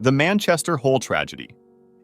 The Manchester Hole Tragedy.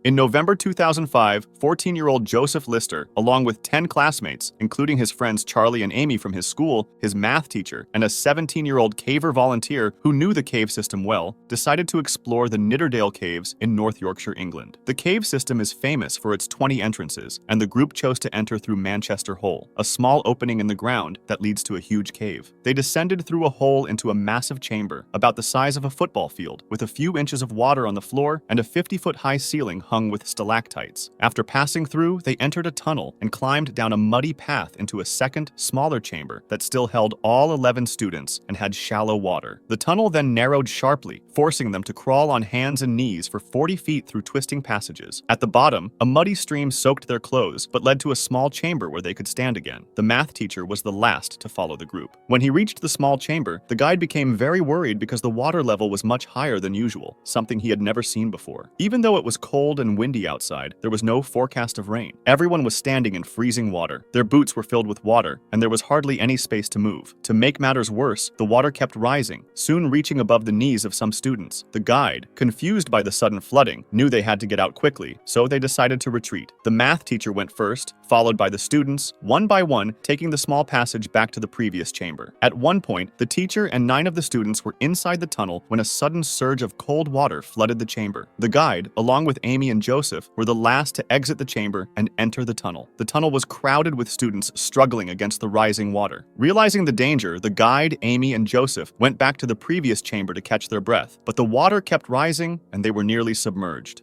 In November 2005, 14-year-old Joseph Lister, along with 10 classmates, including his friends Charlie and Amy from his school, his math teacher, and a 17-year-old caver volunteer who knew the cave system well, decided to explore the Nidderdale Caves in North Yorkshire, England. The cave system is famous for its 20 entrances, and the group chose to enter through Manchester Hole, a small opening in the ground that leads to a huge cave. They descended through a hole into a massive chamber, about the size of a football field, with a few inches of water on the floor and a 50-foot-high ceiling hung with stalactites. After passing through, they entered a tunnel and climbed down a muddy path into a second, smaller chamber that still held all 11 students and had shallow water. The tunnel then narrowed sharply, forcing them to crawl on hands and knees for 40 feet through twisting passages. At the bottom, a muddy stream soaked their clothes, but led to a small chamber where they could stand again. The math teacher was the last to follow the group. When he reached the small chamber, the guide became very worried because the water level was much higher than usual, something he had never seen before. Even though it was cold and windy outside, there was no forecast of rain. Everyone was standing in freezing water. Their boots were filled with water, and there was hardly any space to move. To make matters worse, the water kept rising, soon reaching above the knees of some students. The guide, confused by the sudden flooding, knew they had to get out quickly, so they decided to retreat. The math teacher went first, followed by the students, one by one, taking the small passage back to the previous chamber. At one point, the teacher and 9 of the students were inside the tunnel when a sudden surge of cold water flooded the chamber. The guide, along with Amy and Joseph, were the last to exit the chamber and enter the tunnel. The tunnel was crowded with students struggling against the rising water. Realizing the danger, the guide, Amy, and Joseph went back to the previous chamber to catch their breath, but the water kept rising and they were nearly submerged.